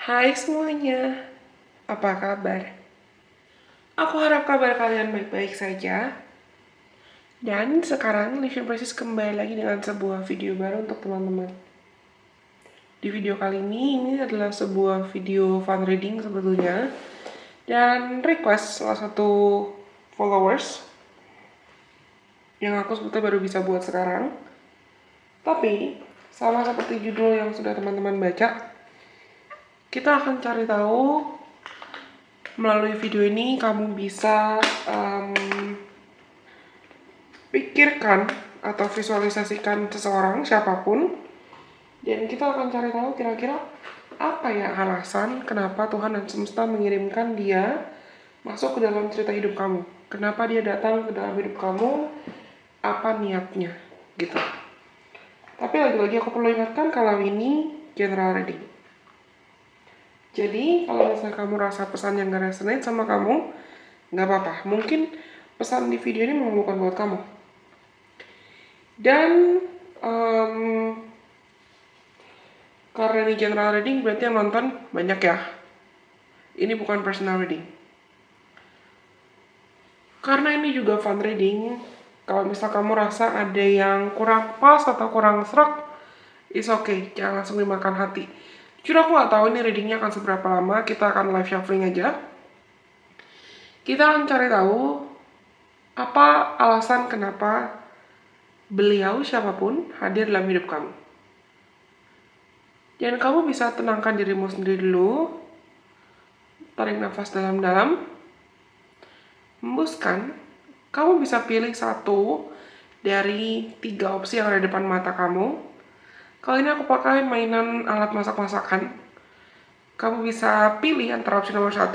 Hai semuanya, apa kabar? Aku harap kabar kalian baik-baik saja. Dan sekarang Living Precious kembali lagi dengan sebuah video baru untuk teman-teman. Di video kali ini adalah sebuah video fun reading sebetulnya. Dan request salah satu followers yang aku sebetulnya baru bisa buat sekarang. Tapi, sama seperti judul yang sudah teman-teman baca, kita akan cari tahu melalui video ini kamu bisa pikirkan atau visualisasikan seseorang siapapun, dan kita akan cari tahu kira-kira apa ya alasan kenapa Tuhan dan semesta mengirimkan dia masuk ke dalam cerita hidup kamu, kenapa dia datang ke dalam hidup kamu, apa niatnya gitu. Tapi lagi-lagi aku perlu ingatkan kalau ini general reading. Jadi kalau misalnya kamu rasa pesan yang gak resonate sama kamu, gak apa-apa, mungkin pesan di video ini memang bukan buat kamu. Dan karena ini general reading berarti yang nonton banyak ya. Ini bukan personal reading. Karena ini juga fun reading, kalau misal kamu rasa ada yang kurang pas atau kurang serak, it's okay, jangan langsung dimakan hati. Jujur aku gak tahu ini readingnya akan seberapa lama, kita akan live shuffling aja. Kita akan cari tahu apa alasan kenapa beliau siapapun hadir dalam hidup kamu. Dan kamu bisa tenangkan dirimu sendiri dulu. Tarik nafas dalam-dalam. Hembuskan. Kamu bisa pilih satu dari 3 opsi yang ada di depan mata kamu. Kali ini aku pakai mainan alat masak-masakan. Kamu bisa pilih antara opsi nomor 1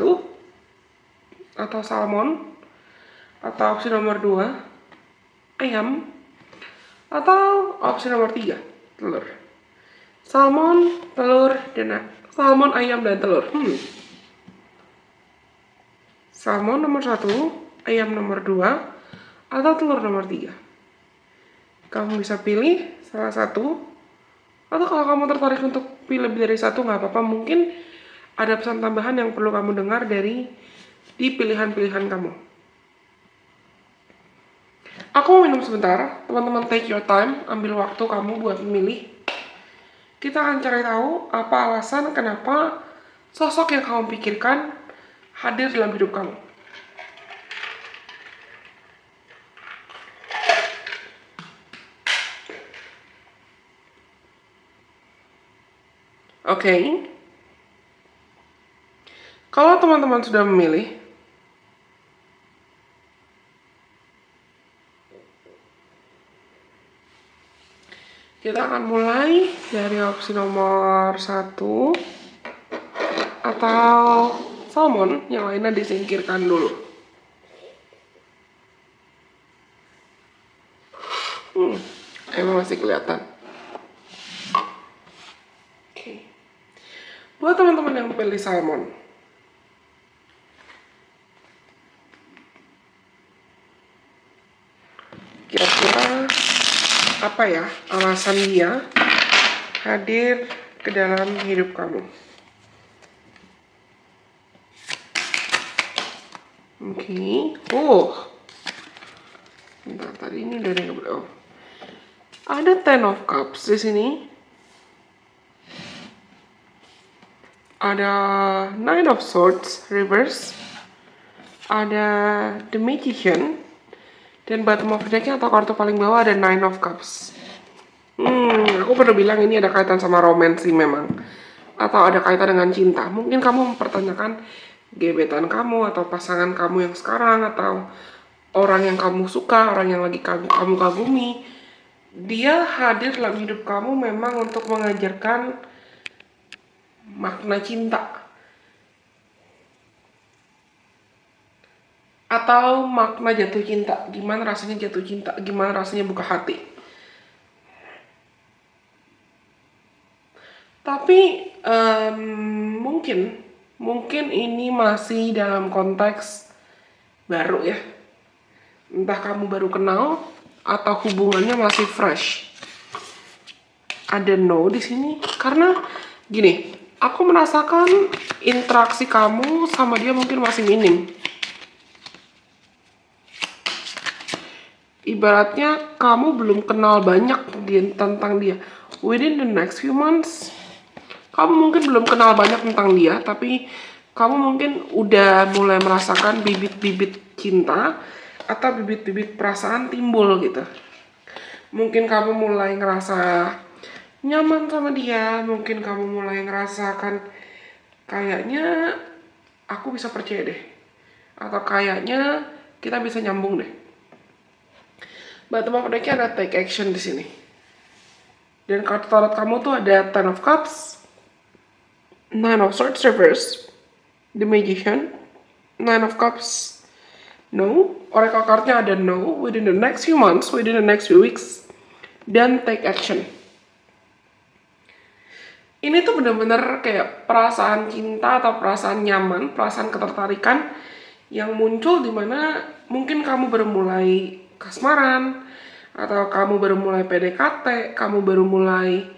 atau salmon, atau opsi nomor 2 ayam, atau opsi nomor 3 telur. Salmon, telur, dan salmon, ayam, dan telur. Salmon nomor 1, ayam nomor 2, atau telur nomor 3. Kamu bisa pilih salah satu, atau kalau kamu tertarik untuk pilih lebih dari satu nggak apa-apa. Mungkin ada pesan tambahan yang perlu kamu dengar di pilihan-pilihan kamu. Aku mau minum sebentar, teman-teman take your time, ambil waktu kamu buat memilih. Kita akan cari tahu apa alasan kenapa sosok yang kamu pikirkan hadir dalam hidup kamu. Oke. Kalau teman-teman sudah memilih, kita akan mulai dari opsi nomor 1 atau salmon, yang lainnya disingkirkan dulu. Emang masih kelihatan. Oke. Buat teman-teman yang pilih salmon, kira-kira apa ya alasan dia hadir ke dalam hidup kamu? Oke. Bentar, tadi ini dari ada 10 of cups di sini. Ada 9 of swords reverse. Ada the magician. Dan bottom of deck-nya atau kartu paling bawah ada 9 of cups. Aku pernah bilang ini ada kaitan sama romance sih memang. Atau ada kaitan dengan cinta. Mungkin kamu mempertanyakan gebetan kamu atau pasangan kamu yang sekarang, atau orang yang kamu suka, orang yang lagi kamu kagumi. Dia hadir dalam hidup kamu memang untuk mengajarkan makna cinta. Atau makna jatuh cinta, gimana rasanya jatuh cinta, gimana rasanya buka hati. Tapi mungkin ini masih dalam konteks baru ya. Entah kamu baru kenal atau hubungannya masih fresh. Ada no di sini karena gini, Aku merasakan interaksi kamu sama dia mungkin masih minim. Ibaratnya kamu belum kenal banyak tentang dia. Within the next few months, kamu mungkin belum kenal banyak tentang dia, tapi kamu mungkin udah mulai merasakan bibit-bibit cinta atau bibit-bibit perasaan timbul gitu. Mungkin kamu mulai ngerasa nyaman sama dia, mungkin kamu mulai ngerasakan kayaknya aku bisa percaya deh, atau kayaknya kita bisa nyambung deh. Batu decknya ada take action di sini. Dan kartu tarot kamu tuh ada Ten of Cups, Nine of Swords reverse, The Magician, Nine of Cups, no. Oracle cardnya ada no, within the next few months, within the next few weeks, dan take action. Ini tuh bener-bener kayak perasaan cinta atau perasaan nyaman, perasaan ketertarikan yang muncul dimana mungkin kamu baru mulai kasmaran, atau kamu baru mulai PDKT, kamu baru mulai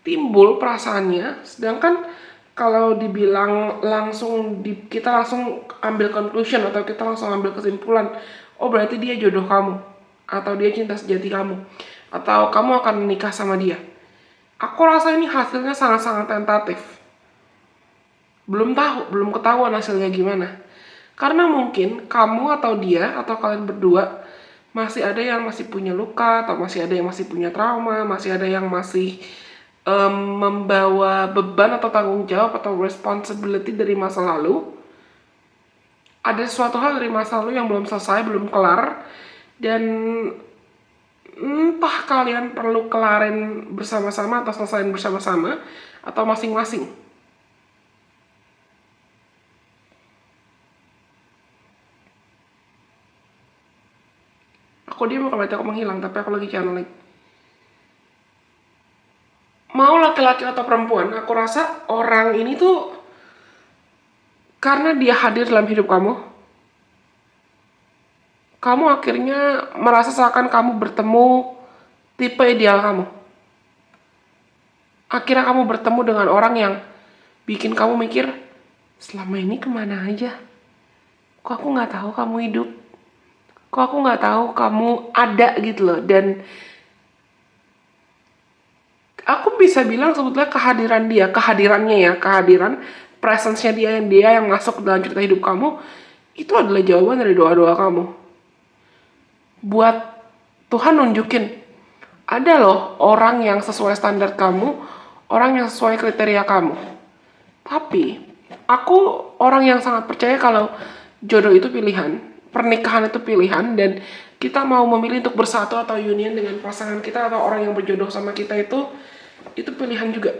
timbul perasaannya. Sedangkan kalau dibilang langsung kita langsung ambil conclusion atau kita langsung ambil kesimpulan, oh berarti dia jodoh kamu, atau dia cinta sejati kamu, atau kamu akan menikah sama dia. Aku rasa ini hasilnya sangat-sangat tentatif. Belum ketahuan hasilnya gimana. Karena mungkin kamu atau dia atau kalian berdua masih ada yang masih punya luka, atau masih ada yang masih punya trauma, masih ada yang masih membawa beban atau tanggung jawab atau responsibility dari masa lalu. Ada suatu hal dari masa lalu yang belum selesai, belum kelar, dan entah kalian perlu kelarin bersama-sama atau selesaiin bersama-sama atau masing-masing. Aku dia bukan berarti aku menghilang, tapi aku lagi channeling. Mau laki-laki atau perempuan, aku rasa orang ini tuh karena dia hadir dalam hidup kamu, kamu akhirnya merasa seakan kamu bertemu tipe ideal kamu. Akhirnya kamu bertemu dengan orang yang bikin kamu mikir, selama ini kemana aja? Kok aku nggak tahu kamu hidup? Kok aku nggak tahu kamu ada gitu loh. Dan aku bisa bilang sebetulnya kehadiran presence-nya dia yang masuk dalam cerita hidup kamu, itu adalah jawaban dari doa-doa kamu. Buat Tuhan nunjukin, ada loh orang yang sesuai standar kamu, orang yang sesuai kriteria kamu. Tapi aku orang yang sangat percaya kalau jodoh itu pilihan, pernikahan itu pilihan, dan kita mau memilih untuk bersatu atau union dengan pasangan kita atau orang yang berjodoh sama kita itu pilihan juga.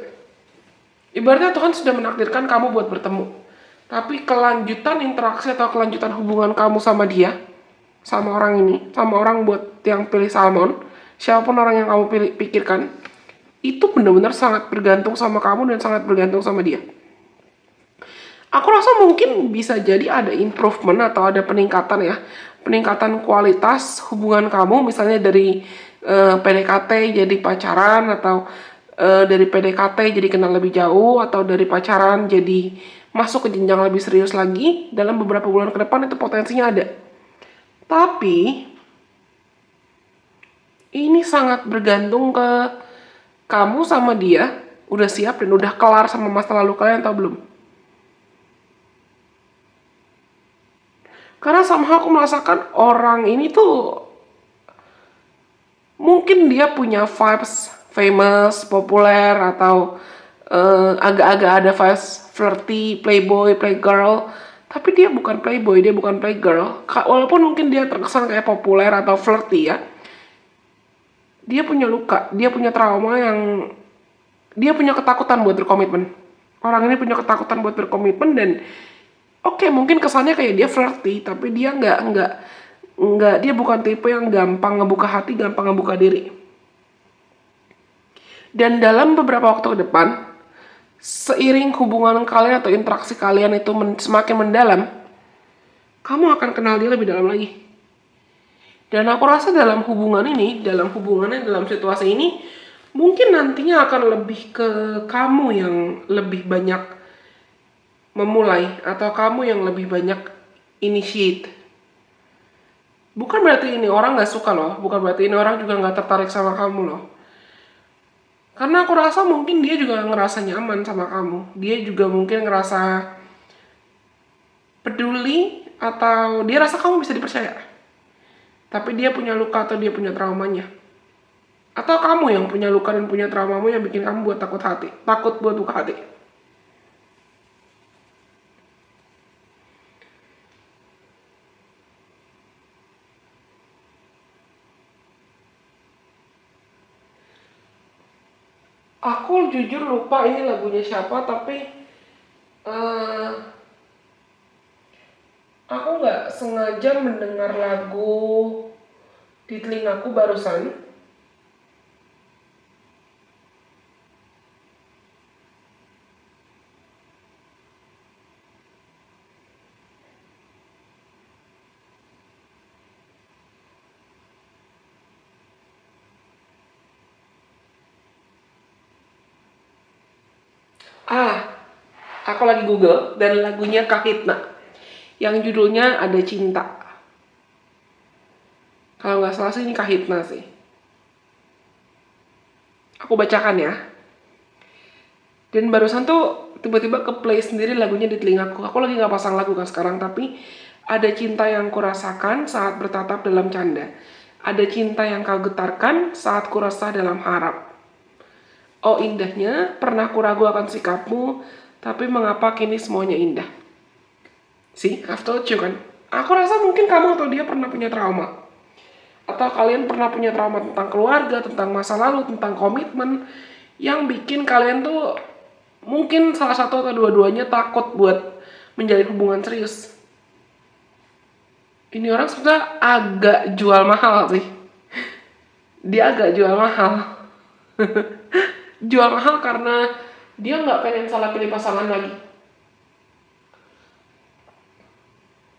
Ibaratnya Tuhan sudah menakdirkan kamu buat bertemu, tapi kelanjutan interaksi atau kelanjutan hubungan kamu sama dia, sama orang ini, sama orang buat yang pilih salmon, siapapun orang yang kamu pikirkan, itu benar-benar sangat bergantung sama kamu dan sangat bergantung sama dia. Aku rasa mungkin bisa jadi ada improvement atau ada peningkatan ya. Peningkatan kualitas hubungan kamu, misalnya dari PDKT jadi pacaran, atau dari PDKT jadi kenal lebih jauh, atau dari pacaran jadi masuk ke jenjang lebih serius lagi. Dalam beberapa bulan ke depan itu potensinya ada. Tapi ini sangat bergantung ke kamu sama dia udah siap dan udah kelar sama masa lalu kalian atau belum. Karena somehow aku merasakan orang ini tuh mungkin dia punya vibes famous, populer, atau agak-agak ada vibes flirty, playboy, playgirl. Tapi dia bukan playboy, dia bukan playgirl. Walaupun mungkin dia terkesan kayak populer atau flirty ya, dia punya luka, dia punya trauma, yang dia punya ketakutan buat berkomitmen. Orang ini punya ketakutan buat berkomitmen, dan oke, mungkin kesannya kayak dia flirty, tapi dia nggak, dia bukan tipe yang gampang ngebuka hati, gampang ngebuka diri. Dan dalam beberapa waktu ke depan, seiring hubungan kalian atau interaksi kalian itu semakin mendalam, kamu akan kenal dia lebih dalam lagi. Dan aku rasa dalam hubungannya, dalam situasi ini, Mungkin nantinya akan lebih ke kamu yang lebih banyak memulai, atau kamu yang lebih banyak initiate. Bukan berarti ini orang nggak suka loh, bukan berarti ini orang juga nggak tertarik sama kamu loh. Karena aku rasa mungkin dia juga ngerasa nyaman sama kamu. Dia juga mungkin ngerasa peduli, atau dia rasa kamu bisa dipercaya. Tapi dia punya luka atau dia punya traumanya. Atau kamu yang punya luka dan punya traumamu yang bikin kamu buat takut buat buka hati. Aku jujur lupa ini lagunya siapa, tapi eh, aku nggak sengaja mendengar lagu di telingaku barusan. Aku lagi Google dan lagunya Kahitna yang judulnya Ada Cinta. Kalau nggak salah sih ini Kahitna sih. Aku bacakan ya. Dan barusan tuh tiba-tiba ke play sendiri lagunya di telingaku. Aku lagi nggak pasang lagu kan sekarang, tapi ada cinta yang kurasakan saat bertatap dalam canda. Ada cinta yang kau getarkan saat kuresah dalam harap. Oh indahnya, pernah kuragu akan sikapmu, tapi mengapa kini semuanya indah? See, I've told you kan. Aku rasa mungkin kamu atau dia pernah punya trauma. Atau kalian pernah punya trauma tentang keluarga, tentang masa lalu, tentang komitmen, yang bikin kalian tuh mungkin salah satu atau dua-duanya takut buat menjalin hubungan serius. Ini orang sebenarnya agak jual mahal sih. Dia agak jual mahal. Jual mahal karena dia nggak pengen salah pilih pasangan lagi.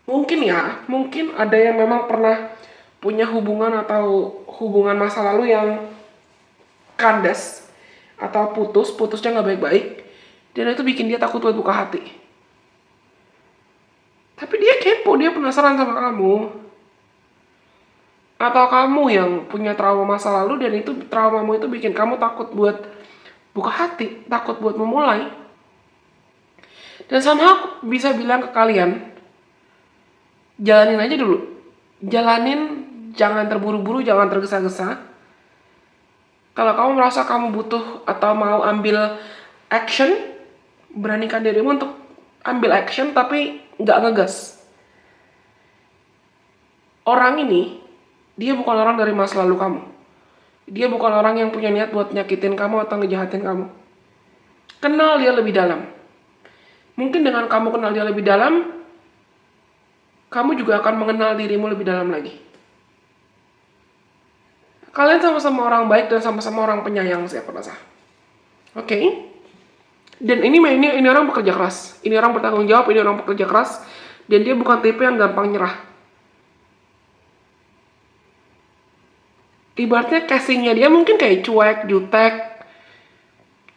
Mungkin ya, mungkin ada yang memang pernah punya hubungan atau hubungan masa lalu yang kandas atau putusnya nggak baik-baik, dan itu bikin dia takut buat buka hati. Tapi dia kepo, dia penasaran sama kamu. Atau kamu yang punya trauma masa lalu dan itu traumamu itu bikin kamu takut buat buka hati, takut buat memulai. Dan sama aku bisa bilang ke kalian, jalanin aja dulu. Jalanin, jangan terburu-buru, jangan tergesa-gesa. Kalau kamu merasa kamu butuh atau mau ambil action, beranikan dirimu untuk ambil action tapi nggak ngegas. Orang ini, dia bukan orang dari masa lalu kamu. Dia bukan orang yang punya niat buat nyakitin kamu atau ngejahatin kamu. Kenal dia lebih dalam. Mungkin dengan kamu kenal dia lebih dalam, kamu juga akan mengenal dirimu lebih dalam lagi. Kalian sama-sama orang baik dan sama-sama orang penyayang sih aku rasa. Oke? Dan ini orang bekerja keras. Ini orang bertanggung jawab, ini orang bekerja keras. Dan dia bukan tipe yang gampang nyerah. Ibaratnya casingnya dia mungkin kayak cuek, jutek.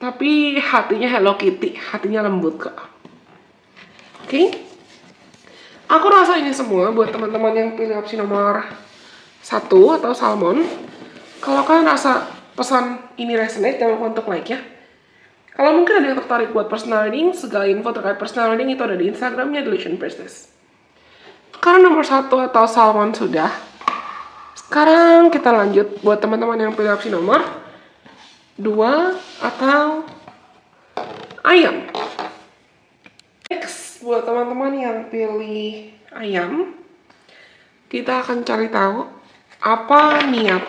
Tapi hatinya Hello Kitty, hatinya lembut kok. Oke? Aku rasa ini semua buat teman-teman yang pilih opsi nomor 1 atau salmon. Kalau kalian rasa pesan ini resonate, jangan lupa untuk like ya. Kalau mungkin ada yang tertarik buat personal reading, segala info terkait personal reading itu ada di Instagramnya Delusion Priestess. Karena nomor 1 atau salmon sudah. Sekarang kita lanjut buat teman-teman yang pilih opsi nomor 2 atau ayam. Next, buat teman-teman yang pilih ayam, kita akan cari tahu apa niat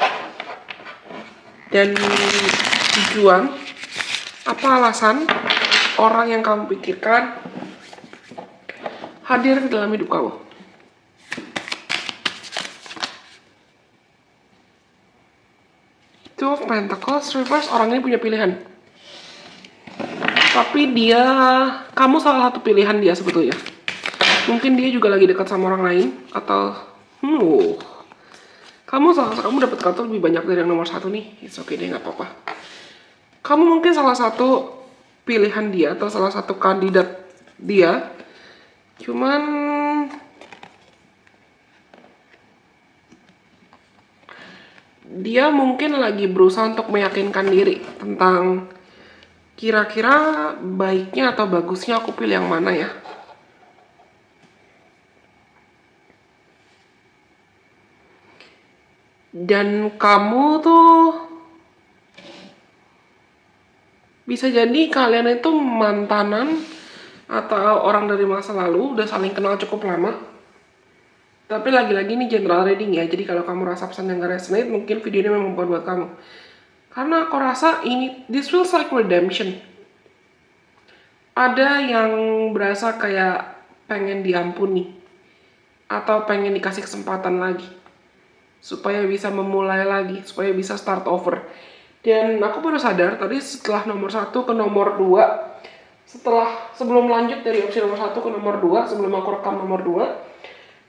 dan tujuan, apa alasan orang yang kamu pikirkan hadir di dalam hidup kamu. Two of Pentacles reverse, orang ini punya pilihan. Tapi kamu salah satu pilihan dia sebetulnya. Mungkin dia juga lagi dekat sama orang lain, atau kamu dapat kartu lebih banyak dari yang nomor 1 nih. It's okay deh, nggak apa-apa. Kamu mungkin salah satu pilihan dia atau salah satu kandidat dia. Cuman dia mungkin lagi berusaha untuk meyakinkan diri tentang kira-kira baiknya atau bagusnya aku pilih yang mana ya. Dan kamu tuh bisa jadi kalian itu mantanan atau orang dari masa lalu, udah saling kenal cukup lama. Tapi lagi-lagi ini general reading ya, jadi kalau kamu rasa pesan yang gak resonate, mungkin video ini memang buat kamu. Karena aku rasa ini, this feels like redemption. Ada yang berasa kayak pengen diampuni, atau pengen dikasih kesempatan lagi, supaya bisa memulai lagi, supaya bisa start over. Dan aku baru sadar tadi setelah nomor 1 ke nomor 2, sebelum lanjut dari opsi nomor 1 ke nomor 2, sebelum aku rekam nomor 2,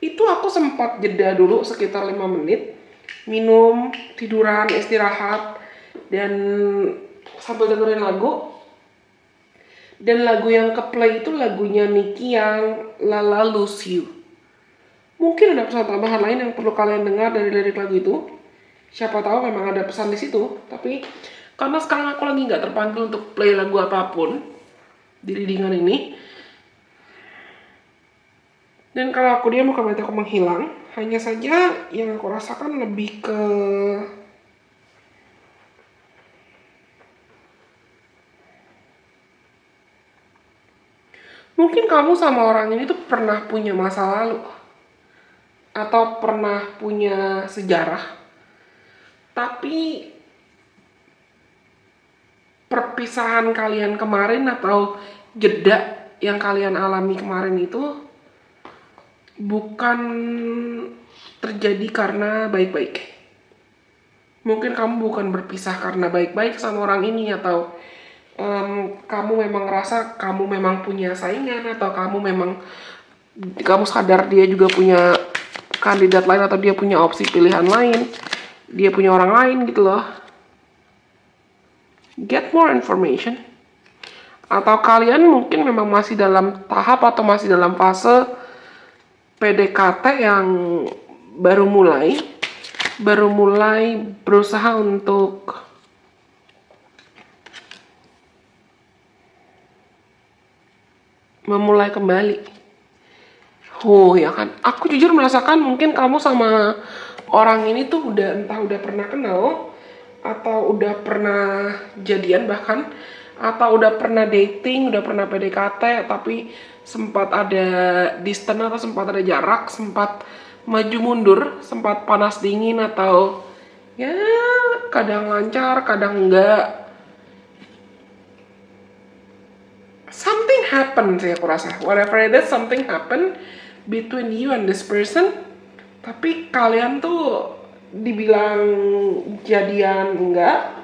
itu aku sempat jeda dulu sekitar 5 menit, minum, tiduran, istirahat, dan sambil dengerin lagu. Dan lagu yang ke-play itu lagunya Nicky yang Lala Lose You. Mungkin ada pesan tambahan lain yang perlu kalian dengar dari lirik lagu itu. Siapa tahu memang ada pesan di situ. Tapi karena sekarang aku lagi nggak terpanggil untuk play lagu apapun di readingan ini. Dan kalau aku diam bukan berarti aku menghilang. Hanya saja yang aku rasakan lebih ke mungkin kamu sama orang ini tuh pernah punya masa lalu. Atau pernah punya sejarah. Tapi perpisahan kalian kemarin atau jeda yang kalian alami kemarin itu bukan terjadi karena baik-baik. Mungkin kamu bukan berpisah karena baik-baik sama orang ini, atau kamu memang ngerasa kamu memang punya saingan, atau kamu sadar dia juga punya kandidat lain, atau dia punya opsi pilihan lain, dia punya orang lain gitu loh. Get more information. Atau kalian mungkin memang masih dalam tahap atau masih dalam fase PDKT yang baru mulai berusaha untuk memulai kembali. Oh ya kan, aku jujur merasakan mungkin kamu sama orang ini tuh entah udah pernah kenal, atau udah pernah jadian bahkan, atau udah pernah dating, udah pernah PDKT, tapi sempat ada distance atau sempat ada jarak, sempat maju mundur, sempat panas dingin, atau ya kadang lancar, kadang enggak. Something happen sih aku rasa. Whatever it is, something happen between you and this person. Tapi kalian tuh dibilang jadian enggak,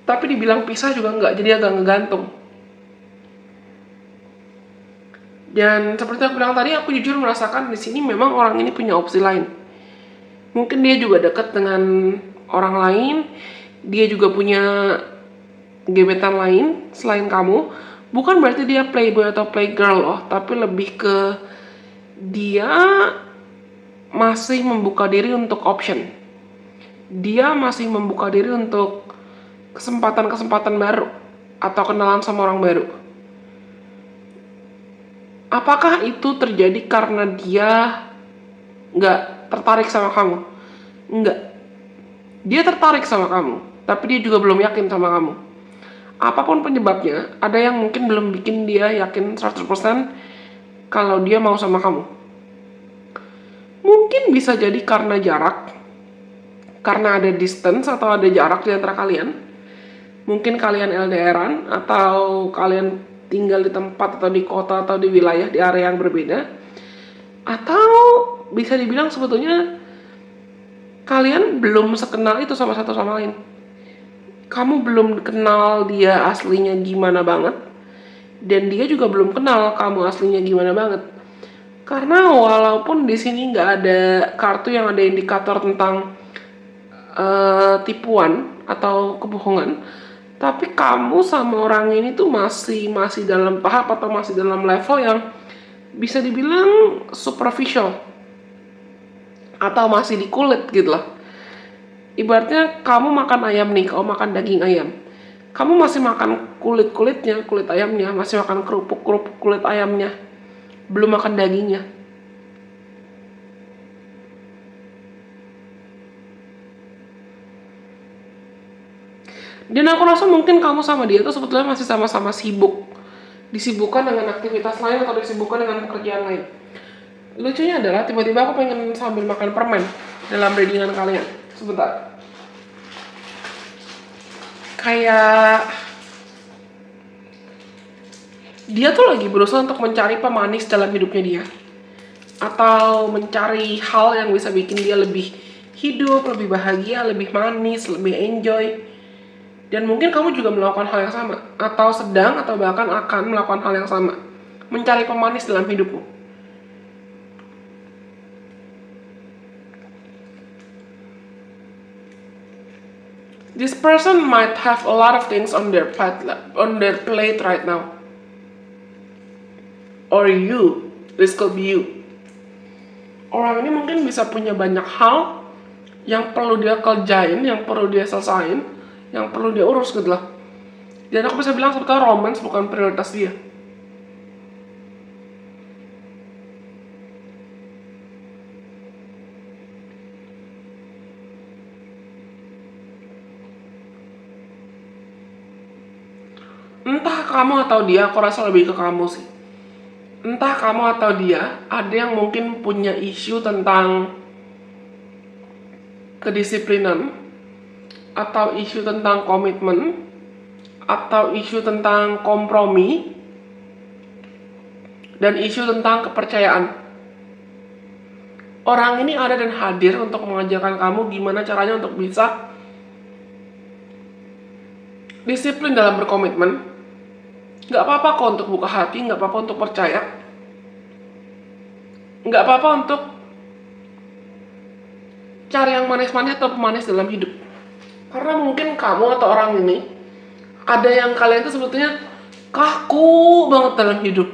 tapi dibilang pisah juga enggak, jadi agak ngegantung. Dan seperti aku bilang tadi, aku jujur merasakan di sini memang orang ini punya opsi lain. Mungkin dia juga dekat dengan orang lain, dia juga punya gebetan lain selain kamu. Bukan berarti dia playboy atau playgirl loh, tapi lebih ke dia masih membuka diri untuk option. Dia masih membuka diri untuk kesempatan-kesempatan baru atau kenalan sama orang baru. Apakah itu terjadi karena dia nggak tertarik sama kamu? Nggak. Dia tertarik sama kamu, tapi dia juga belum yakin sama kamu. Apapun penyebabnya, ada yang mungkin belum bikin dia yakin 100% kalau dia mau sama kamu. Mungkin bisa jadi karena jarak, karena ada distance atau ada jarak di antara kalian. Mungkin kalian LDRan, atau kalian tinggal di tempat atau di kota atau di wilayah, di area yang berbeda. Atau bisa dibilang sebetulnya kalian belum sekenal itu sama satu sama lain. Kamu belum kenal dia aslinya gimana banget, dan dia juga belum kenal kamu aslinya gimana banget. Karena walaupun di sini nggak ada kartu yang ada indikator tentang tipuan atau kebohongan, tapi kamu sama orang ini tuh masih dalam tahap atau masih dalam level yang bisa dibilang superficial atau masih di kulit gitu loh. Ibaratnya kamu makan ayam nih, kamu makan daging ayam, kamu masih makan kulit-kulitnya, kulit ayamnya, masih makan kerupuk-kerupuk kulit ayamnya, belum makan dagingnya. Dan aku rasa mungkin kamu sama dia tuh sebetulnya masih sama-sama sibuk. Disibukkan dengan aktivitas lain atau disibukkan dengan pekerjaan lain. Lucunya adalah tiba-tiba aku pengen sambil makan permen dalam readingan kalian. Sebentar. Kayak dia tuh lagi berusaha untuk mencari pemanis dalam hidupnya dia. Atau mencari hal yang bisa bikin dia lebih hidup, lebih bahagia, lebih manis, lebih enjoy. Dan mungkin kamu juga melakukan hal yang sama, atau sedang, atau bahkan akan melakukan hal yang sama. Mencari pemanis dalam hidupmu. This person might have a lot of things on their plate right now. Or you, this could be you. Orang ini mungkin bisa punya banyak hal yang perlu dia kerjain, yang perlu dia selesain, yang perlu dia urus gitu lah. Dan aku bisa bilang sebetulnya romance bukan prioritas dia. Entah kamu atau dia, aku rasa lebih ke kamu sih. Entah kamu atau dia, ada yang mungkin punya isu tentang kedisiplinan, atau isu tentang komitmen, atau isu tentang kompromi, dan isu tentang kepercayaan. Orang ini ada dan hadir untuk mengajarkan kamu gimana caranya untuk bisa disiplin dalam berkomitmen. Gak apa-apa kok untuk buka hati, gak apa-apa untuk percaya, gak apa-apa untuk cari yang manis-manis atau pemanis dalam hidup. Karena mungkin kamu atau orang ini, ada yang kalian itu sebetulnya kaku banget dalam hidup.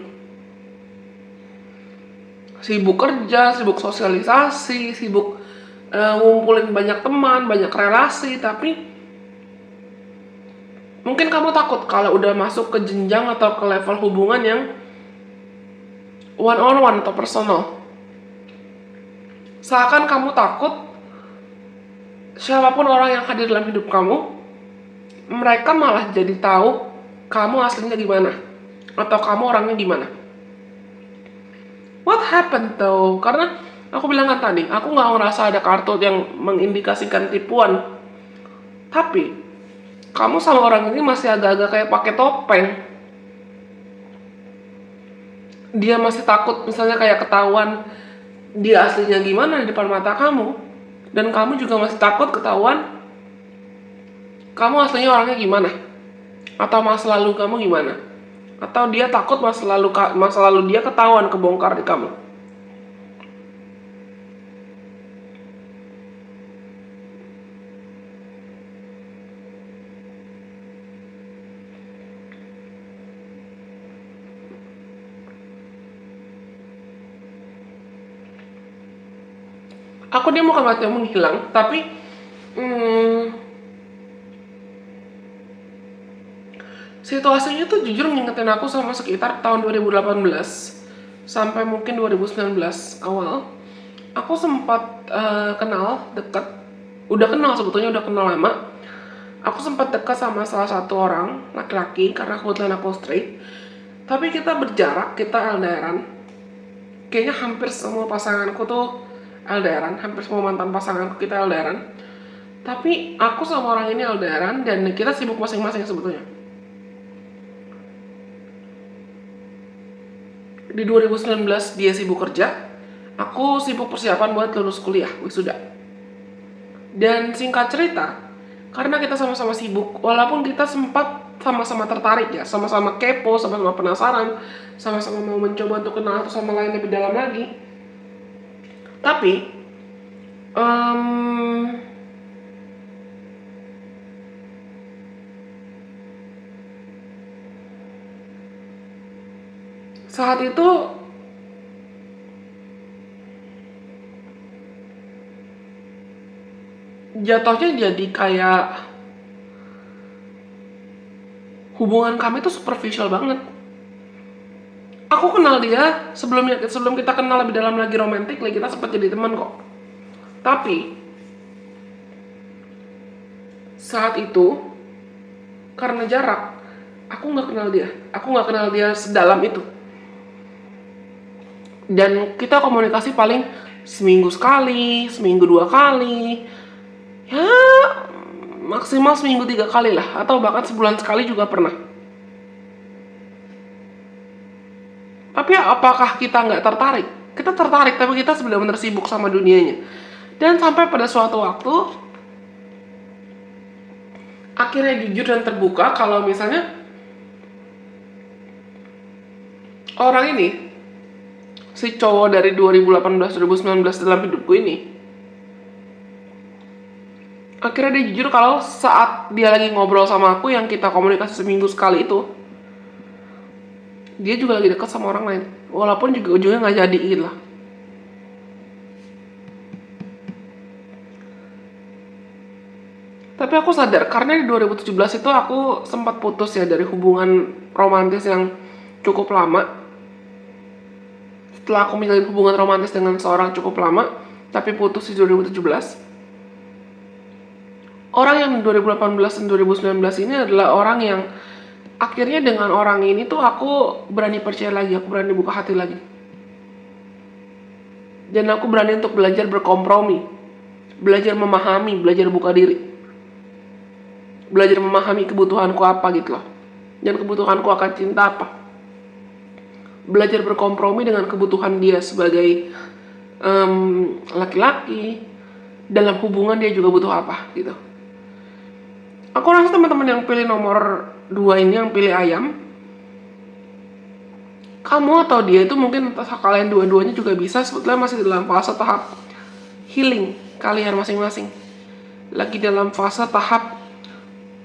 Sibuk kerja, sibuk sosialisasi, sibuk ngumpulin banyak teman, banyak relasi, tapi mungkin kamu takut kalau udah masuk ke jenjang atau ke level hubungan yang one on one atau personal. Seakan kamu takut siapapun orang yang hadir dalam hidup kamu, mereka malah jadi tahu kamu aslinya gimana, atau kamu orangnya gimana. What happened though? Karena aku bilang kan tadi, aku nggak ngerasa ada kartu yang mengindikasikan tipuan. Tapi kamu sama orang ini masih agak-agak kayak pakai topeng. Dia masih takut misalnya kayak ketahuan dia aslinya gimana di depan mata kamu. Dan kamu juga masih takut ketahuan kamu aslinya orangnya gimana, atau masa lalu kamu gimana, atau dia takut masa lalu dia ketahuan, kebongkar di kamu. Aku dia bukan mati menghilang, tapi situasinya tuh jujur ngingetin aku sama sekitar tahun 2018 sampai mungkin 2019 awal. Aku sempat kenal dekat, udah kenal sebetulnya, udah kenal lama. Aku sempat dekat sama salah satu orang laki-laki karena kebetulan aku straight. Tapi kita berjarak, kita LDRan. Kayaknya hampir semua pasanganku tuh LDRan, hampir semua mantan pasanganku kita LDRan. Tapi aku sama orang ini LDRan dan kita sibuk masing-masing sebetulnya. Di 2019 dia sibuk kerja, aku sibuk persiapan buat lulus kuliah, wisuda. Dan singkat cerita, karena kita sama-sama sibuk, walaupun kita sempat sama-sama tertarik ya, sama-sama kepo, sama-sama penasaran, sama-sama mau mencoba untuk kenal satu sama lain lebih dalam lagi. Tapi saat itu jatuhnya jadi kayak hubungan kami tuh superficial banget. Aku kenal dia sebelum kita kenal lebih dalam lagi romantis, kita sempat jadi teman kok. Tapi saat itu karena jarak, aku nggak kenal dia sedalam itu. Dan kita komunikasi paling seminggu sekali, seminggu 2 kali, ya maksimal seminggu 3 kali lah, atau bahkan sebulan sekali juga pernah. Tapi apakah kita nggak tertarik? Kita tertarik, tapi kita benar-benar sibuk sama dunianya. Dan sampai pada suatu waktu, akhirnya jujur dan terbuka kalau misalnya orang ini, si cowok dari 2018-2019 dalam hidupku ini, akhirnya dia jujur kalau saat dia lagi ngobrol sama aku yang kita komunikasi seminggu sekali itu, dia juga lagi dekat sama orang lain, walaupun juga ujungnya nggak jadi gitu lah. Tapi aku sadar karena di 2017 itu aku sempat putus ya dari hubungan romantis yang cukup lama. Setelah aku menjalin hubungan romantis dengan seorang cukup lama, tapi putus di 2017. Orang yang 2018 dan 2019 ini adalah orang yang akhirnya dengan orang ini tuh aku berani percaya lagi, aku berani buka hati lagi. Dan aku berani untuk belajar berkompromi, belajar memahami, belajar buka diri. Belajar memahami kebutuhanku apa gitu loh. Dan kebutuhanku akan cinta apa. Belajar berkompromi dengan kebutuhan dia sebagai laki-laki. Dalam hubungan dia juga butuh apa gitu. Aku rasa teman-teman yang pilih nomor 2 ini, yang pilih ayam, kamu atau dia itu mungkin kalian dua-duanya juga bisa sebetulnya masih dalam fase tahap healing kalian masing-masing. Lagi dalam fase tahap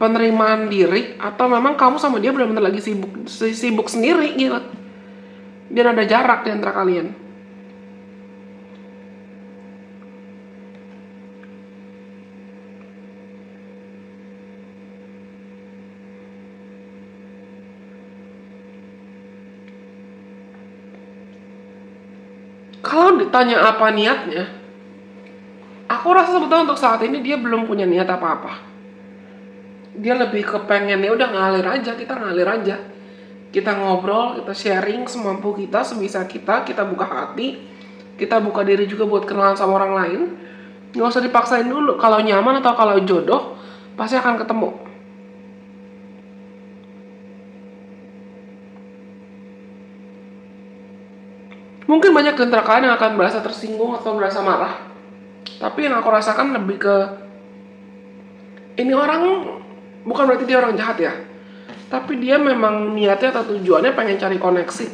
penerimaan diri, atau memang kamu sama dia benar-benar lagi sibuk sendiri gitu. Dan ada jarak di antara kalian. Kalau ditanya apa niatnya, aku rasa sebetulnya untuk saat ini dia belum punya niat apa-apa. Dia lebih kepengen ya udah ngalir aja, kita ngalir aja. Kita ngobrol, kita sharing semampu kita, sebisa kita buka hati, kita buka diri juga buat kenalan sama orang lain. Nggak usah dipaksain dulu, kalau nyaman atau kalau jodoh, pasti akan ketemu. Mungkin banyak di antara kalian yang akan merasa tersinggung atau merasa marah. Tapi yang aku rasakan lebih ke, ini orang bukan berarti dia orang jahat ya, tapi dia memang niatnya atau tujuannya pengen cari koneksi,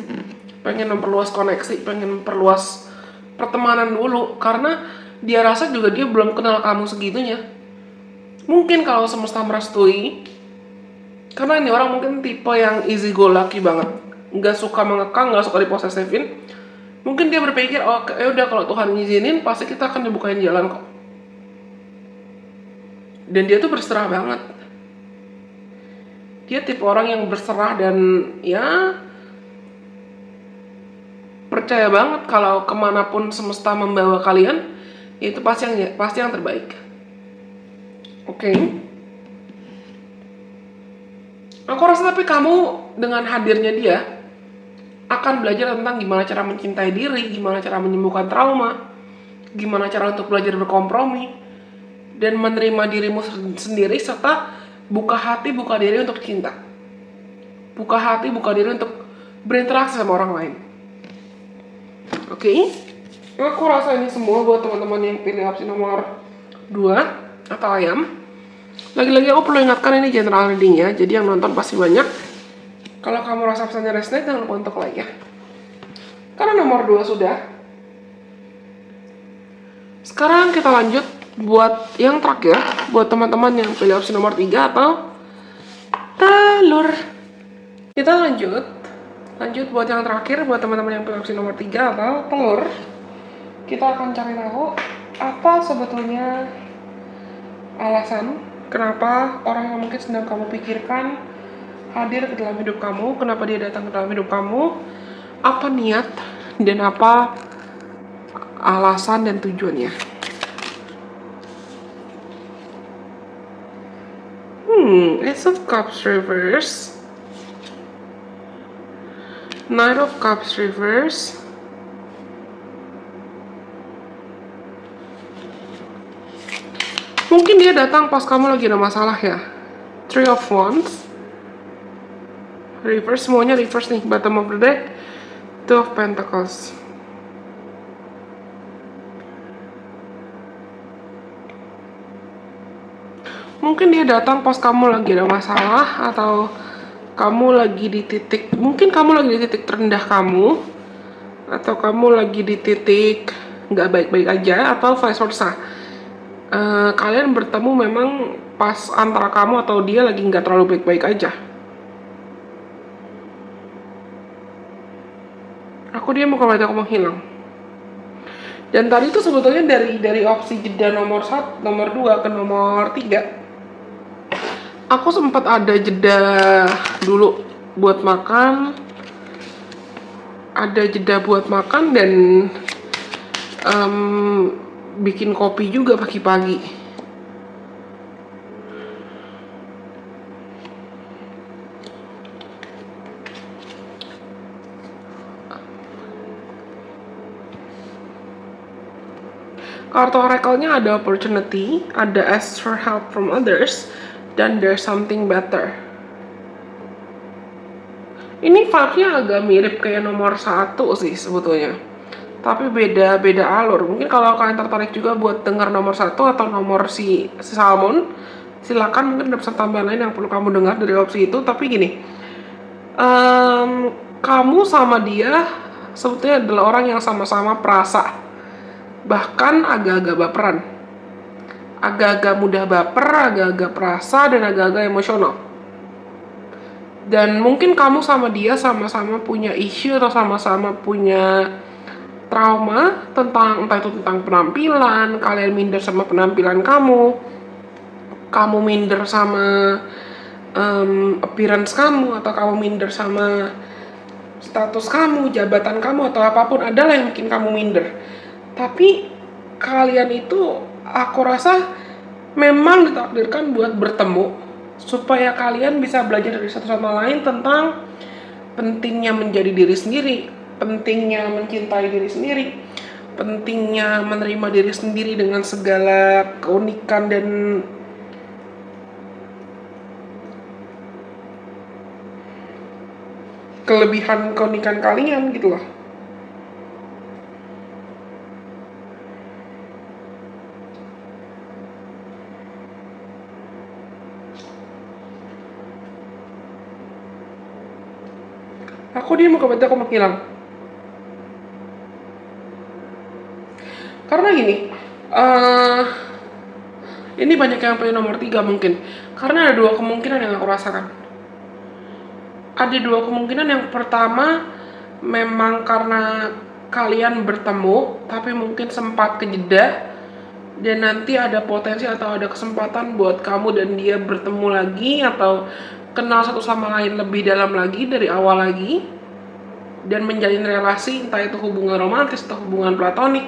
pengen memperluas koneksi, pengen memperluas pertemanan dulu, karena dia rasa juga dia belum kenal kamu segitunya. Mungkin kalau semesta merestui, karena ini orang mungkin tipe yang easy go lucky banget, nggak suka mengekang, nggak suka diposesifin. Mungkin dia berpikir, oh ya udah kalau Tuhan ngizinin pasti kita akan dibukain jalan kok. Dan dia tuh berserah banget. Dia tipe orang yang berserah dan ya percaya banget kalau kemanapun semesta membawa kalian, itu pasti yang terbaik. Oke. Aku rasa tapi kamu dengan hadirnya dia akan belajar tentang gimana cara mencintai diri, gimana cara menyembuhkan trauma, gimana cara untuk belajar berkompromi dan menerima dirimu sendiri, serta buka hati, buka diri untuk cinta. Buka hati, buka diri untuk berinteraksi sama orang lain. Oke? Aku rasa ini semua buat teman-teman yang pilih opsi nomor 2 atau ayam. Lagi-lagi aku perlu ingatkan ini general reading ya, jadi yang nonton pasti banyak. Kalau kamu rasa pesannya resonate, jangan lupa untuk like ya. Karena nomor 2 sudah. Sekarang kita lanjut buat yang terakhir, buat teman-teman yang pilih opsi nomor 3 atau telur. Kita lanjut Lanjut buat yang terakhir, buat teman-teman yang pilih opsi nomor 3 atau telur. Kita akan cari tahu apa sebetulnya alasan kenapa orang yang mungkin sedang kamu pikirkan hadir ke dalam hidup kamu, kenapa dia datang ke dalam hidup kamu, apa niat dan apa alasan dan tujuannya. Ace of Cups reverse, Knight of Cups reverse, mungkin dia datang pas kamu lagi ada masalah ya. Three of Wands reverse, semuanya reverse nih. Bottom of the deck, Two of Pentacles. Mungkin dia datang pas kamu lagi ada masalah, atau kamu lagi di titik, mungkin kamu lagi di titik terendah kamu, atau kamu lagi di titik nggak baik-baik aja, atau vice versa. Kalian bertemu memang pas antara kamu atau dia lagi nggak terlalu baik-baik aja. Dia mau kembali aku menghilang. Dan tadi itu sebetulnya dari opsi jeda nomor 1, nomor 2 ke nomor 3. Aku sempat ada jeda dulu buat makan. Ada jeda buat makan dan bikin kopi juga pagi-pagi. Kartu oracle-nya ada opportunity, ada ask for help from others, dan there's something better. Ini vibe-nya agak mirip kayak nomor 1 sih sebetulnya, tapi beda alur. Mungkin kalau kalian tertarik juga buat dengar nomor 1 atau nomor si Salmon, silakan, mungkin ada pesan tambahan lain yang perlu kamu dengar dari opsi itu. Tapi gini, kamu sama dia sebetulnya adalah orang yang sama-sama perasa, bahkan agak-agak baperan, agak-agak mudah baper, agak-agak perasa, dan agak-agak emosional. Dan mungkin kamu sama dia sama-sama punya isu atau sama-sama punya trauma tentang, entah itu tentang penampilan, kalian minder sama penampilan kamu minder sama appearance kamu, atau kamu minder sama status kamu, jabatan kamu, atau apapun, adalah yang bikin kamu minder. Tapi kalian itu, aku rasa memang ditakdirkan buat bertemu, supaya kalian bisa belajar dari satu sama lain tentang pentingnya menjadi diri sendiri, pentingnya mencintai diri sendiri, pentingnya menerima diri sendiri dengan segala keunikan dan kelebihan keunikan kalian gitu loh. Dia mau ke aku menghilang. Karena gini, ini banyak yang pilih nomor 3 mungkin. Karena ada 2 kemungkinan yang aku rasakan. Ada 2 kemungkinan. Yang pertama, memang karena kalian bertemu, tapi mungkin sempat kejeda, dan nanti ada potensi atau ada kesempatan buat kamu dan dia bertemu lagi, atau kenal satu sama lain lebih dalam lagi dari awal lagi, dan menjalin relasi, entah itu hubungan romantis atau hubungan platonik,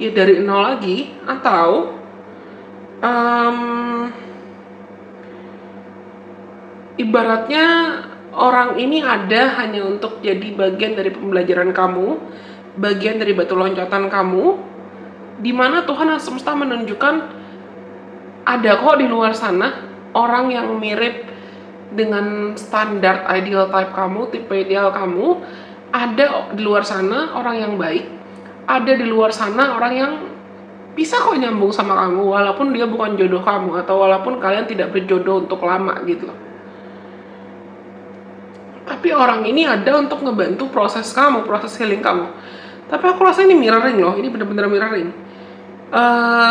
ya dari nol lagi. Atau ibaratnya orang ini ada hanya untuk jadi bagian dari pembelajaran kamu, bagian dari batu loncatan kamu, dimana Tuhan dan semesta menunjukkan ada kok di luar sana orang yang mirip dengan standar ideal type kamu, tipe ideal kamu. Ada di luar sana orang yang baik, ada di luar sana orang yang bisa kok nyambung sama kamu, walaupun dia bukan jodoh kamu, atau walaupun kalian tidak berjodoh untuk lama gitu. Tapi orang ini ada untuk ngebantu proses kamu, proses healing kamu. Tapi aku rasa ini mirroring loh, ini benar-benar mirroring.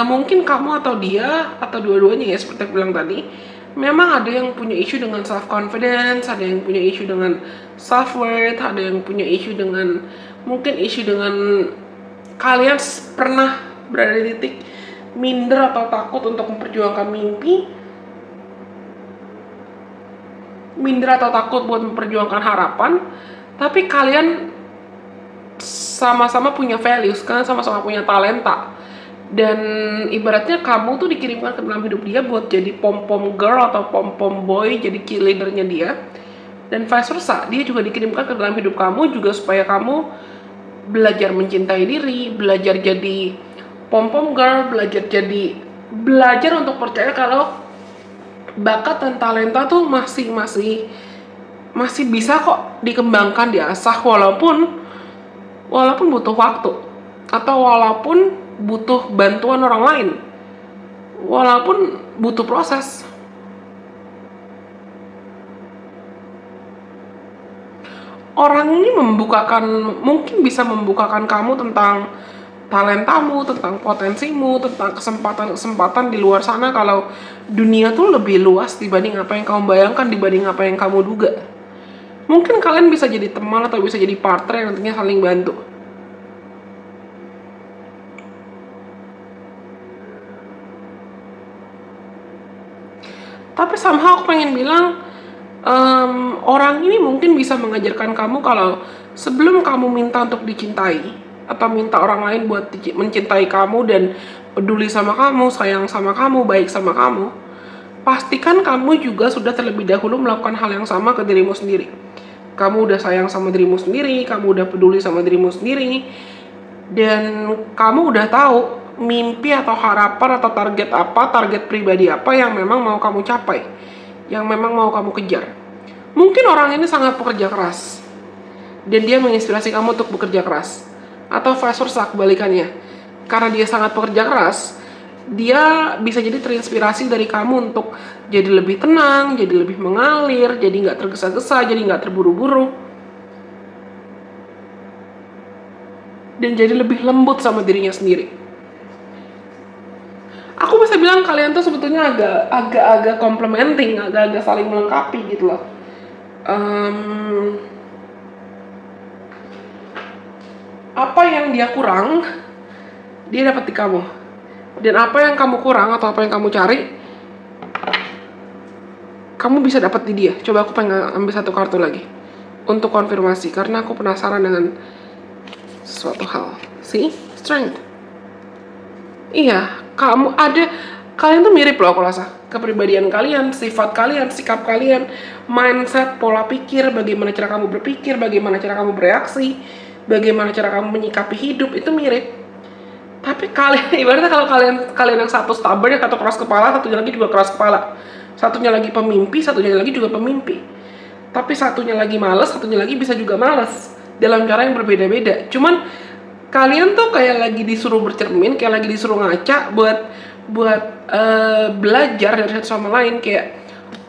Mungkin kamu atau dia, atau dua-duanya ya, seperti aku bilang tadi, Memang ada yang punya isu dengan self confidence, ada yang punya isu dengan self worth, ada yang punya isu dengan mungkin isu dengan kalian pernah berada di titik minder atau takut untuk memperjuangkan mimpi, minder atau takut buat memperjuangkan harapan, tapi kalian sama-sama punya values, kalian sama-sama punya talenta. Dan ibaratnya kamu tuh dikirimkan ke dalam hidup dia buat jadi pom-pom girl atau pom-pom boy, jadi key leadernya dia. Dan vice versa, dia juga dikirimkan ke dalam hidup kamu juga supaya kamu belajar mencintai diri, belajar jadi pom-pom girl, belajar untuk percaya kalau bakat dan talenta tuh masih bisa kok dikembangkan, diasah, walaupun butuh waktu, atau walaupun butuh bantuan orang lain, walaupun butuh proses. Orang ini mungkin bisa membukakan kamu tentang talentamu, tentang potensimu, tentang kesempatan-kesempatan di luar sana, kalau dunia tuh lebih luas dibanding apa yang kamu bayangkan, dibanding apa yang kamu duga. Mungkin kalian bisa jadi teman atau bisa jadi partner yang nantinya saling bantu. Tapi somehow aku pengen bilang, orang ini mungkin bisa mengajarkan kamu kalau sebelum kamu minta untuk dicintai, atau minta orang lain buat mencintai kamu dan peduli sama kamu, sayang sama kamu, baik sama kamu, pastikan kamu juga sudah terlebih dahulu melakukan hal yang sama ke dirimu sendiri. Kamu udah sayang sama dirimu sendiri, kamu udah peduli sama dirimu sendiri, dan kamu udah tahu mimpi atau harapan atau target pribadi apa yang memang mau kamu capai, yang memang mau kamu kejar. Mungkin orang ini sangat pekerja keras, dan dia menginspirasi kamu untuk bekerja keras. Atau vice versa, kebalikannya. Karena dia sangat pekerja keras, dia bisa jadi terinspirasi dari kamu untuk jadi lebih tenang, jadi lebih mengalir, jadi nggak tergesa-gesa, jadi nggak terburu-buru, dan jadi lebih lembut sama dirinya sendiri. Aku bisa bilang kalian tuh sebetulnya agak complementing, agak saling melengkapi gitu loh. Apa yang dia kurang, dia dapat di kamu. Dan apa yang kamu kurang atau apa yang kamu cari, kamu bisa dapat di dia. Coba aku pengen ambil satu kartu lagi untuk konfirmasi, karena aku penasaran dengan suatu hal. See? Strength. Iya, kalian tuh mirip loh aku rasa. Kepribadian kalian, sifat kalian, sikap kalian, mindset, pola pikir, bagaimana cara kamu berpikir, bagaimana cara kamu bereaksi, bagaimana cara kamu menyikapi hidup, itu mirip. Tapi kalian, ibaratnya kalau kalian yang satu stubborn, yang satu keras kepala, satunya lagi juga keras kepala. Satunya lagi pemimpi, satunya lagi juga pemimpi. Tapi satunya lagi males, satunya lagi bisa juga males. Dalam cara yang berbeda-beda. Cuman kalian tuh kayak lagi disuruh bercermin, kayak lagi disuruh ngaca buat belajar dari satu sama lain. Kayak,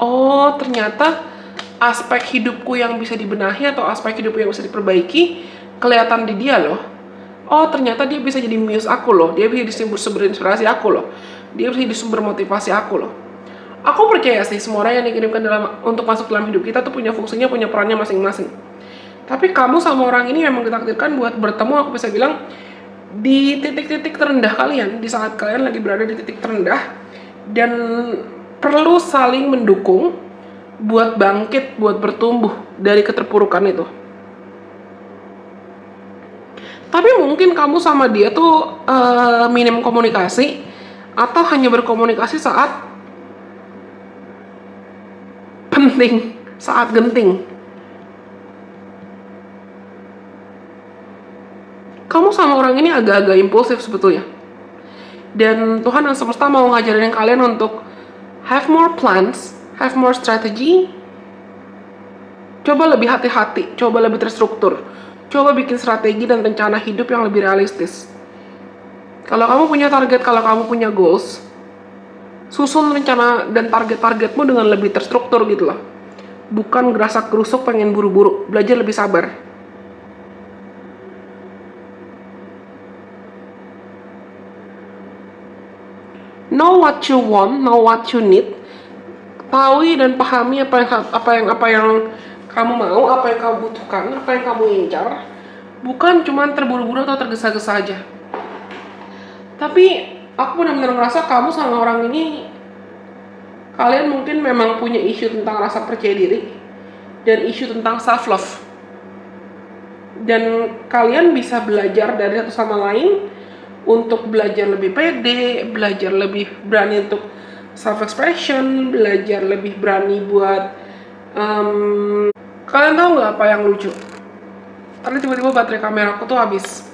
oh ternyata aspek hidupku yang bisa dibenahi atau aspek hidupku yang bisa diperbaiki kelihatan di dia loh. Oh ternyata dia bisa jadi muse aku loh, dia bisa jadi sumber inspirasi aku loh, dia bisa jadi sumber motivasi aku loh. Aku percaya sih semua orang yang dikirimkan untuk masuk dalam hidup kita tuh punya fungsinya, punya perannya masing-masing. Tapi kamu sama orang ini memang ditakdirkan buat bertemu, aku bisa bilang, di titik-titik terendah kalian, di saat kalian lagi berada di titik terendah, dan perlu saling mendukung buat bangkit, buat bertumbuh dari keterpurukan itu. Tapi mungkin kamu sama dia tuh minim komunikasi, atau hanya berkomunikasi saat penting, saat genting. Kamu sama orang ini agak-agak impulsif sebetulnya. Dan Tuhan dan semesta mau ngajarin kalian untuk have more plans, have more strategy. Coba lebih hati-hati, coba lebih terstruktur. Coba bikin strategi dan rencana hidup yang lebih realistis. Kalau kamu punya target, kalau kamu punya goals, susun rencana dan target-targetmu dengan lebih terstruktur gitu loh. Bukan gerasak gerusuk pengen buru-buru, belajar lebih sabar. Know what you want, know what you need. tahu dan pahami apa yang kamu mau, apa yang kamu butuhkan, apa yang kamu incar. Bukan cuma terburu-buru atau tergesa-gesa aja. Tapi aku benar-benar ngerasa kamu sama orang ini, kalian mungkin memang punya isu tentang rasa percaya diri dan isu tentang self love. Dan kalian bisa belajar dari satu sama lain untuk belajar lebih pede, belajar lebih berani untuk self expression, belajar lebih berani buat kalian tahu nggak apa yang lucu? Tadi tiba-tiba baterai kamera aku tuh habis.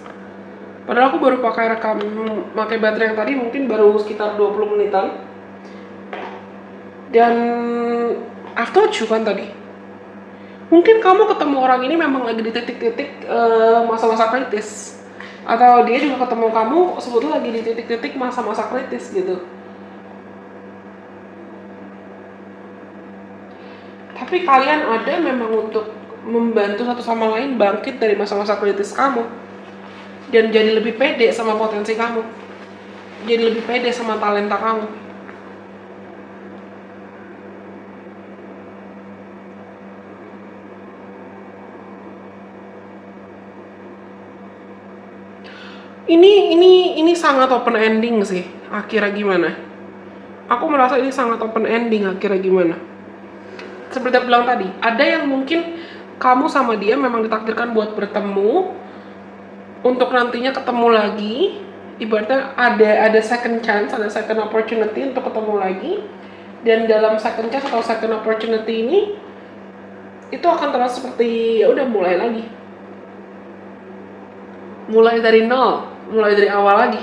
Padahal aku baru pakai baterai yang tadi mungkin baru sekitar 20 menitan. Dan I've told you kan tadi, mungkin kamu ketemu orang ini memang lagi di titik-titik masa-masa kritis, atau dia juga ketemu kamu sebetulnya lagi di titik-titik masa-masa kritis gitu. Tapi kalian ada memang untuk membantu satu sama lain bangkit dari masa-masa kritis kamu dan jadi lebih pede sama potensi kamu, jadi lebih pede sama talenta kamu. Ini sangat open ending sih. Akhirnya gimana? Aku merasa ini sangat open ending. Akhirnya gimana? Seperti aku bilang tadi, ada yang mungkin kamu sama dia memang ditakdirkan buat bertemu, untuk nantinya ketemu lagi. Ibaratnya ada second chance, ada second opportunity untuk ketemu lagi. Dan dalam second chance atau second opportunity ini, itu akan terasa seperti ya udah mulai lagi. Mulai dari nol, mulai dari awal lagi.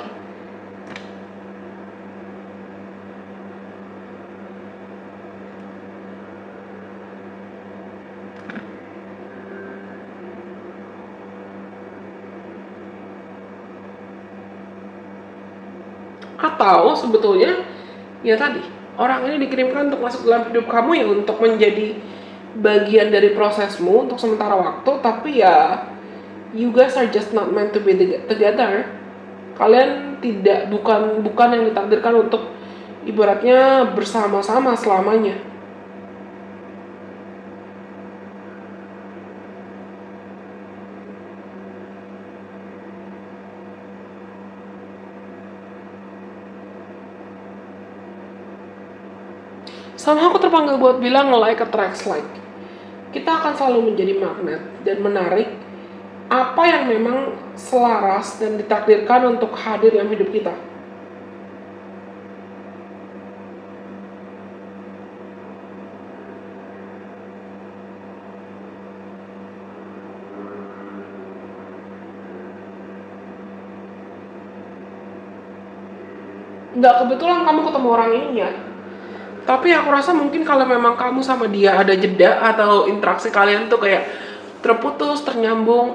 Atau sebetulnya ya tadi, orang ini dikirimkan untuk masuk dalam hidup kamu ya untuk menjadi bagian dari prosesmu untuk sementara waktu, tapi ya you guys are just not meant to be together. Kalian bukan yang ditakdirkan untuk ibaratnya bersama-sama selamanya. Sama aku terpanggil buat bilang like attracts like. Kita akan selalu menjadi magnet dan menarik apa yang memang selaras dan ditakdirkan untuk hadir dalam hidup kita. Nggak kebetulan kamu ketemu orang ini ya. Tapi aku rasa mungkin kalau memang kamu sama dia ada jeda atau interaksi kalian tuh kayak terputus, ternyambung,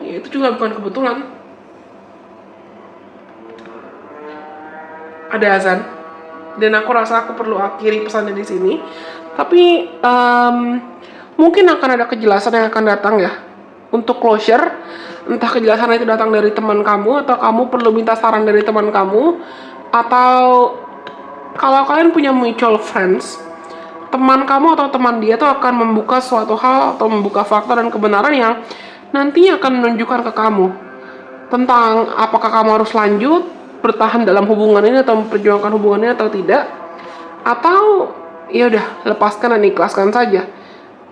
ya itu juga bukan kebetulan. Ada azan, dan aku rasa aku perlu akhiri pesannya di sini. Tapi mungkin akan ada kejelasan yang akan datang ya untuk closure. Entah kejelasan itu datang dari teman kamu atau kamu perlu minta saran dari teman kamu, atau kalau kalian punya mutual friends, teman kamu atau teman dia tuh akan membuka suatu hal atau membuka fakta dan kebenaran yang nantinya akan menunjukkan ke kamu tentang apakah kamu harus lanjut bertahan dalam hubungan ini atau memperjuangkan hubungannya atau tidak, atau ya udah lepaskan dan ikhlaskan saja.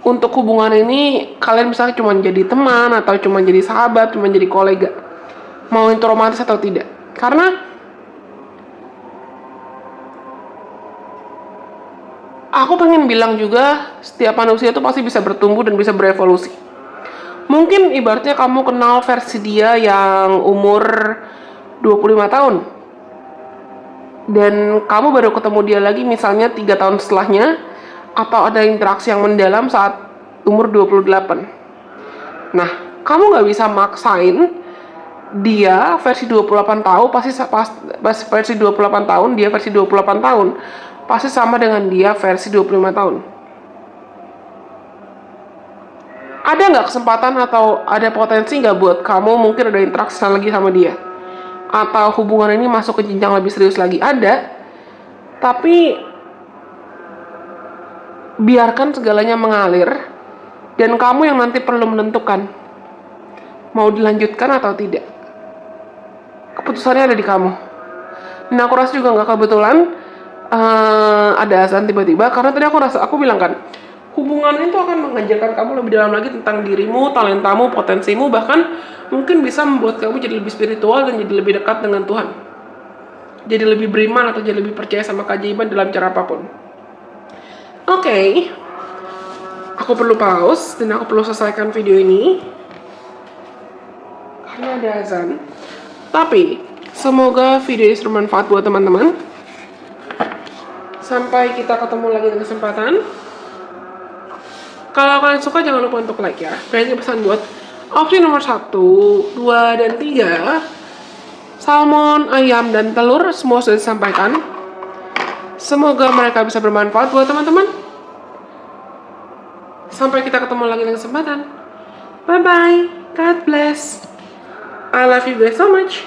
Untuk hubungan ini kalian misalnya cuma jadi teman atau cuma jadi sahabat, cuma jadi kolega, mau itu romantis atau tidak. Karena aku pengen bilang juga, setiap manusia itu pasti bisa bertumbuh dan bisa berevolusi. Mungkin ibaratnya kamu kenal versi dia yang umur 25 tahun. Dan kamu baru ketemu dia lagi misalnya 3 tahun setelahnya, atau ada interaksi yang mendalam saat umur 28. Nah, kamu gak bisa maksain dia versi 28 tahun, versi 28 tahun, dia versi 28 tahun. Pasti sama dengan dia versi 25 tahun. Ada nggak kesempatan atau ada potensi nggak buat kamu mungkin ada interaksi lagi sama dia? Atau hubungan ini masuk ke jenjang lebih serius lagi? Ada. Tapi biarkan segalanya mengalir, dan kamu yang nanti perlu menentukan mau dilanjutkan atau tidak. Keputusannya ada di kamu. Dan aku rasa juga nggak kebetulan ada azan tiba-tiba, karena tadi aku bilang kan, hubungan itu akan mengajarkan kamu lebih dalam lagi tentang dirimu, talentamu, potensimu, bahkan mungkin bisa membuat kamu jadi lebih spiritual dan jadi lebih dekat dengan Tuhan. Jadi lebih beriman atau jadi lebih percaya sama keajaiban dalam cara apapun. Oke. Aku perlu pause dan aku perlu selesaikan video ini karena ada azan. Tapi semoga video ini bermanfaat buat teman-teman. Sampai kita ketemu lagi di kesempatan. Kalau kalian suka jangan lupa untuk like ya. Berarti pesan buat opsi nomor 1, 2, dan 3. Salmon, ayam, dan telur semua sudah disampaikan. Semoga mereka bisa bermanfaat buat teman-teman. Sampai kita ketemu lagi di kesempatan. Bye-bye. God bless. I love you guys so much.